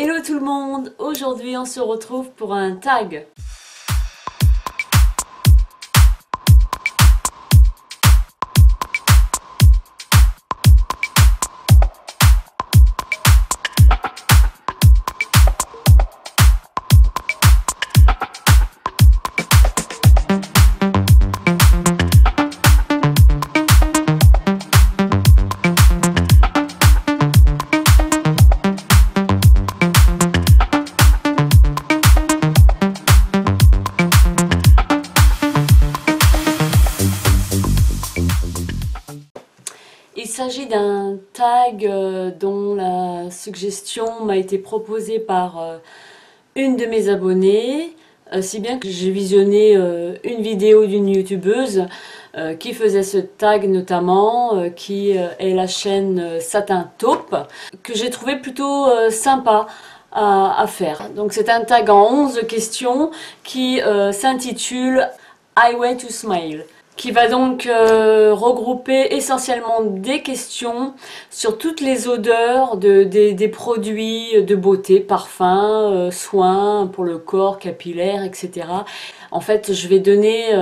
Hello tout le monde, aujourd'hui on se retrouve pour un tag. Il s'agit d'un tag dont la suggestion m'a été proposée par une de mes abonnées, si bien que j'ai visionné une vidéo d'une youtubeuse qui faisait ce tag notamment, qui est la chaîne Satin Taupe, que j'ai trouvé plutôt sympa à faire. Donc c'est un tag en 11 questions qui s'intitule Highway to Smile, qui va donc regrouper essentiellement des questions sur toutes les odeurs des produits de beauté, parfums, soins pour le corps, capillaire, etc. En fait, je vais donner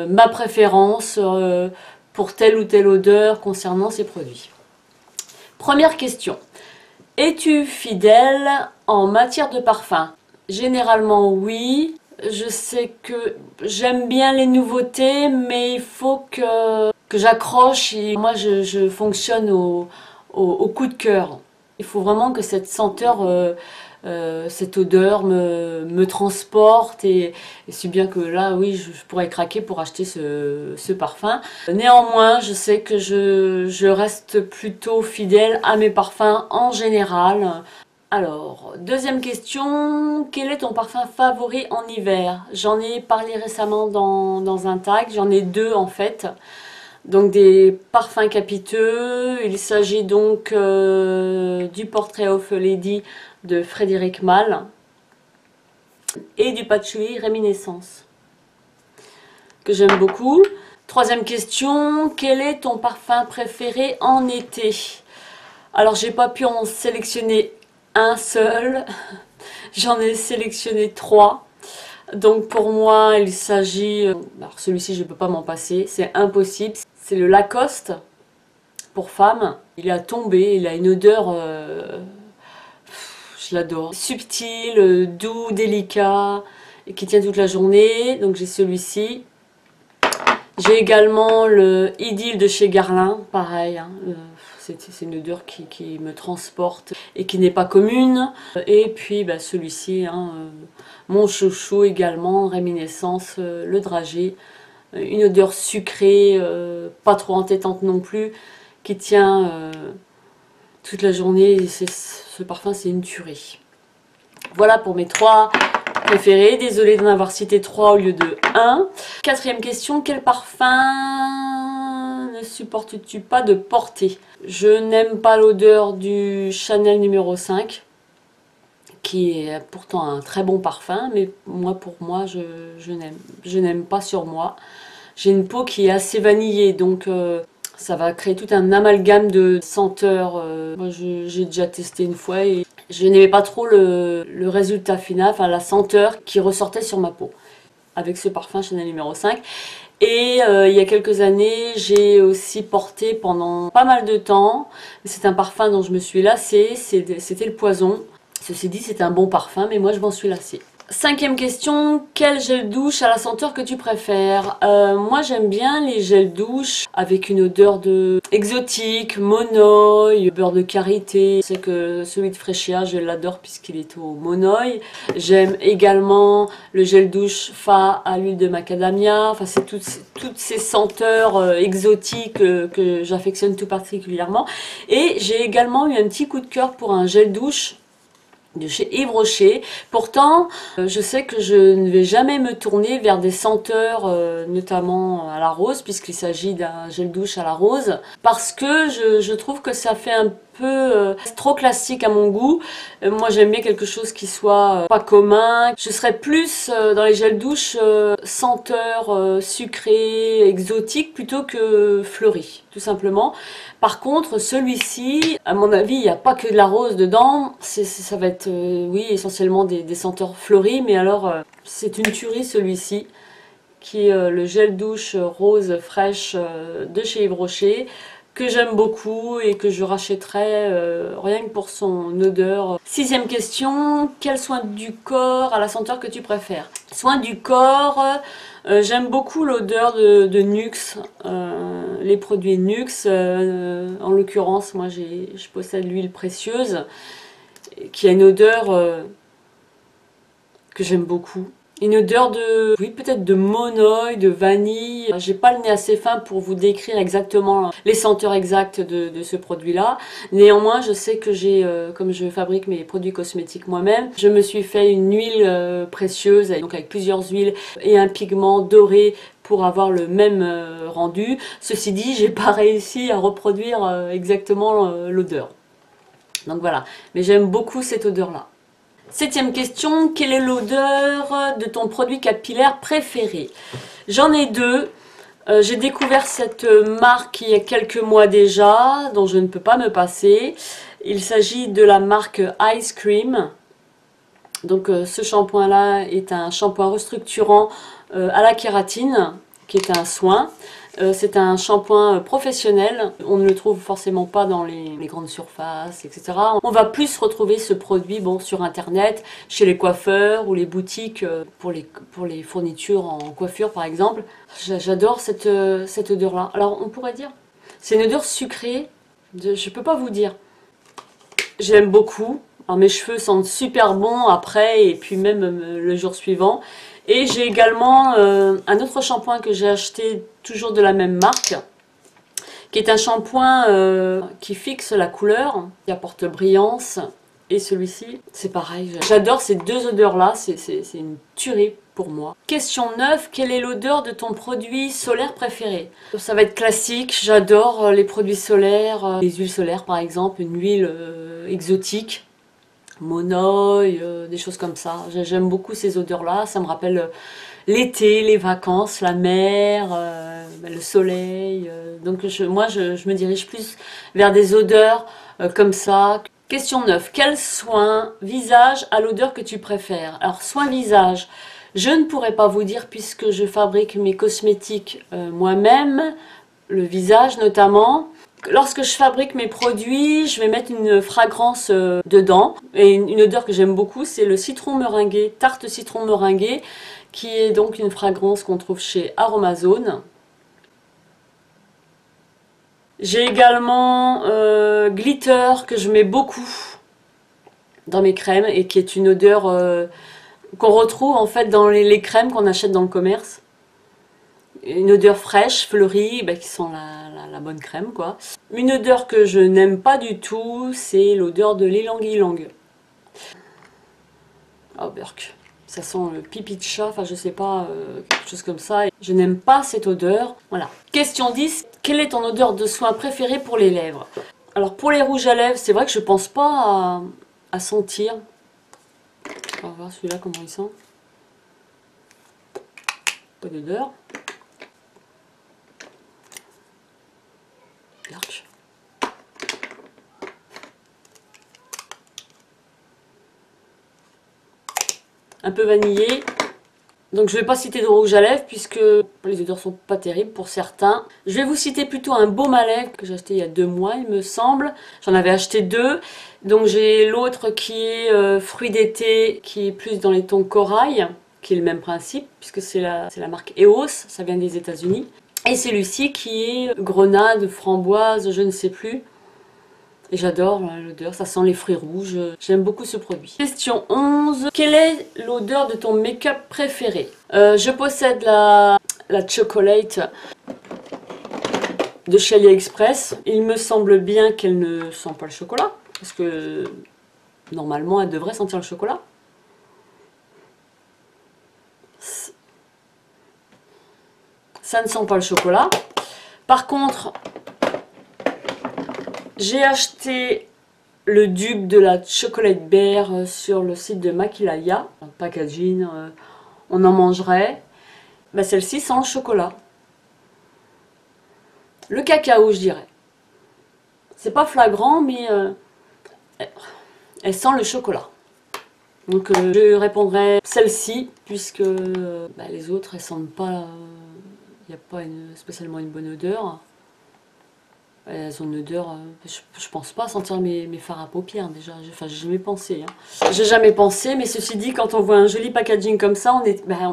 ma préférence pour telle ou telle odeur concernant ces produits. Première question. Es-tu fidèle en matière de parfum? Généralement oui. Je sais que j'aime bien les nouveautés, mais il faut que j'accroche. Moi, je fonctionne au coup de cœur. Il faut vraiment que cette senteur, cette odeur me transporte. Et si bien que là, oui, je pourrais craquer pour acheter ce parfum. Néanmoins, je sais que je reste plutôt fidèle à mes parfums en général. Alors, deuxième question, quel est ton parfum favori en hiver? J'en ai parlé récemment dans un tag, j'en ai deux en fait. Donc des parfums capiteux, il s'agit donc du Portrait of a Lady de Frédéric Malle et du Patchouli Réminiscence, que j'aime beaucoup. Troisième question, quel est ton parfum préféré en été? Alors j'ai pas pu en sélectionner un seul, j'en ai sélectionné 3. Donc pour moi il s'agit, alors celui-ci je ne peux pas m'en passer, c'est impossible. C'est le Lacoste pour femme. Il a tombé, il a une odeur, je l'adore. Subtil, doux, délicat et qui tient toute la journée. Donc j'ai celui-ci. J'ai également le Idylle de chez Guerlain, pareil, hein, c'est une odeur qui me transporte et qui n'est pas commune. Et puis bah, celui-ci, hein, mon chouchou également, Réminiscence, le dragée. Une odeur sucrée, pas trop entêtante non plus, qui tient toute la journée. Ce parfum, c'est une tuerie. Voilà pour mes 3 préférés. Désolée d'en avoir cité 3 au lieu de 1. Quatrième question, quel parfum ne supportes-tu pas de porter? Je n'aime pas l'odeur du Chanel numéro 5, qui est pourtant un très bon parfum, mais pour moi, je n'aime pas sur moi. J'ai une peau qui est assez vanillée, donc ça va créer tout un amalgame de senteurs. Moi, j'ai déjà testé une fois et je n'aimais pas trop le résultat final, enfin la senteur qui ressortait sur ma peau avec ce parfum Chanel numéro 5. Et il y a quelques années, j'ai aussi porté pendant pas mal de temps. C'est un parfum dont je me suis lassée, c'était le Poison. Ceci dit, c'est un bon parfum, mais moi je m'en suis lassée. Cinquième question, quel gel douche à la senteur que tu préfères? Moi j'aime bien les gels douche avec une odeur exotique, monoï, beurre de karité. C'est que celui de Fresia, je l'adore puisqu'il est au monoï. J'aime également le gel douche Fa à l'huile de macadamia. Enfin c'est toutes ces senteurs exotiques que j'affectionne tout particulièrement. Et j'ai également eu un petit coup de cœur pour un gel douche de chez Yves Rocher. Pourtant, je sais que je ne vais jamais me tourner vers des senteurs, notamment à la rose, puisqu'il s'agit d'un gel douche à la rose, parce que je trouve que ça fait un peu trop classique à mon goût. Moi j'aime bien quelque chose qui soit pas commun. Je serais plus dans les gels douche senteur sucrée, exotique plutôt que fleuri, tout simplement. Par contre celui-ci, à mon avis, il n'y a pas que de la rose dedans. Ça va être oui, essentiellement des senteurs fleuries, mais alors c'est une tuerie celui-ci, qui est le gel douche rose fraîche de chez Yves Rocher, que j'aime beaucoup et que je rachèterais rien que pour son odeur. Sixième question, quel soin du corps à la senteur que tu préfères? Soin du corps, j'aime beaucoup l'odeur de Nuxe, les produits Nuxe. En l'occurrence, moi je possède l'huile précieuse, qui a une odeur que j'aime beaucoup. Une odeur de, oui, peut-être de monoï, de vanille. J'ai pas le nez assez fin pour vous décrire exactement les senteurs exactes de ce produit-là. Néanmoins, je sais que j'ai, comme je fabrique mes produits cosmétiques moi-même, je me suis fait une huile précieuse, donc avec plusieurs huiles et un pigment doré pour avoir le même rendu. Ceci dit, j'ai pas réussi à reproduire exactement l'odeur. Donc voilà, mais j'aime beaucoup cette odeur-là. Septième question, quelle est l'odeur de ton produit capillaire préféré? J'en ai deux. J'ai découvert cette marque il y a quelques mois déjà, dont je ne peux pas me passer. Il s'agit de la marque Ice Cream. Donc ce shampoing-là est un shampoing restructurant à la kératine, qui est un soin. C'est un shampoing professionnel, on ne le trouve forcément pas dans les grandes surfaces, etc. On va plus retrouver ce produit sur internet, chez les coiffeurs ou les boutiques pour les fournitures en coiffure par exemple. J'adore cette odeur-là. Alors on pourrait dire, c'est une odeur sucrée, je ne peux pas vous dire. J'aime beaucoup. Alors, mes cheveux sentent super bon après et puis même le jour suivant. Et j'ai également un autre shampoing que j'ai acheté toujours de la même marque, qui est un shampoing qui fixe la couleur, qui apporte brillance. Et celui-ci, c'est pareil. J'adore ces deux odeurs-là, c'est une tuerie pour moi. Question 9, quelle est l'odeur de ton produit solaire préféré? Ça va être classique, j'adore les produits solaires, les huiles solaires par exemple, une huile exotique. Monoï, des choses comme ça. J'aime beaucoup ces odeurs-là. Ça me rappelle l'été, les vacances, la mer, le soleil. Donc moi, je me dirige plus vers des odeurs comme ça. Question 9. Quel soin visage a l'odeur que tu préfères? Alors, soin visage, je ne pourrais pas vous dire puisque je fabrique mes cosmétiques moi-même, le visage notamment. Lorsque je fabrique mes produits, je vais mettre une fragrance dedans. Et une odeur que j'aime beaucoup, c'est le citron meringué, tarte citron meringué, qui est donc une fragrance qu'on trouve chez Aromazone. J'ai également Glitter, que je mets beaucoup dans mes crèmes, et qui est une odeur qu'on retrouve en fait dans les crèmes qu'on achète dans le commerce. Une odeur fraîche, fleurie, qui sent la bonne crème quoi. Une odeur que je n'aime pas du tout, c'est l'odeur de l'ylang-ylang. Oh Burk, ça sent le pipi de chat, enfin je sais pas, quelque chose comme ça. Je n'aime pas cette odeur. Voilà. Question 10, quelle est ton odeur de soin préférée pour les lèvres? Alors pour les rouges à lèvres, c'est vrai que je pense pas à sentir. On va voir celui-là comment il sent. Pas d'odeur. Un peu vanillé. Donc je ne vais pas citer de rouge à lèvres puisque les odeurs sont pas terribles pour certains. Je vais vous citer plutôt un baume à lèvres que j'ai acheté il y a 2 mois il me semble. J'en avais acheté 2. Donc j'ai l'autre qui est fruit d'été, qui est plus dans les tons corail, qui est le même principe puisque c'est la marque EOS, ça vient des États-Unis. Et celui-ci qui est grenade, framboise, je ne sais plus. Et j'adore l'odeur, ça sent les fruits rouges. J'aime beaucoup ce produit. Question 11. Quelle est l'odeur de ton make-up préféré? Je possède la Chocolate de chez AliExpress. Il me semble bien qu'elle ne sent pas le chocolat. Parce que normalement, elle devrait sentir le chocolat. Ça ne sent pas le chocolat. Par contre, J'ai acheté le dupe de la Chocolate Bear sur le site de Maquilaya. Un packaging, on en mangerait. Bah, celle-ci sans le chocolat. Le cacao, je dirais. C'est pas flagrant, mais elle sent le chocolat. Donc je répondrai celle-ci, puisque bah, les autres, elles sentent pas... Il n'y a pas spécialement une bonne odeur. Elles ont une odeur... je pense pas sentir mes fards à paupières, déjà. Enfin, j'ai jamais pensé. Hein. J'ai jamais pensé, mais ceci dit, quand on voit un joli packaging comme ça,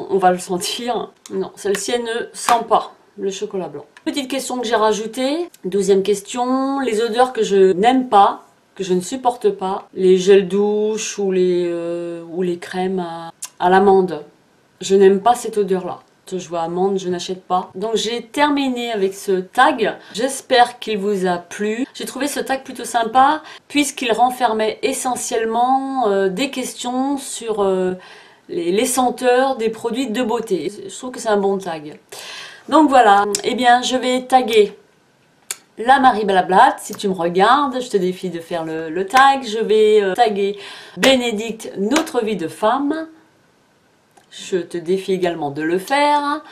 on va le sentir. Non, celle-ci, elle ne sent pas le chocolat blanc. Petite question que j'ai rajoutée. 12e question. Les odeurs que je n'aime pas, que je ne supporte pas. Les gels douche ou les crèmes à l'amande. Je n'aime pas cette odeur-là. Je vois amande, je n'achète pas. Donc j'ai terminé avec ce tag. J'espère qu'il vous a plu. J'ai trouvé ce tag plutôt sympa puisqu'il renfermait essentiellement des questions sur les senteurs des produits de beauté. Je trouve que c'est un bon tag. Donc voilà, eh bien je vais taguer la Marie Blablatte. Si tu me regardes, je te défie de faire le tag. Je vais taguer Bénédicte, notre vie de femme. Je te défie également de le faire.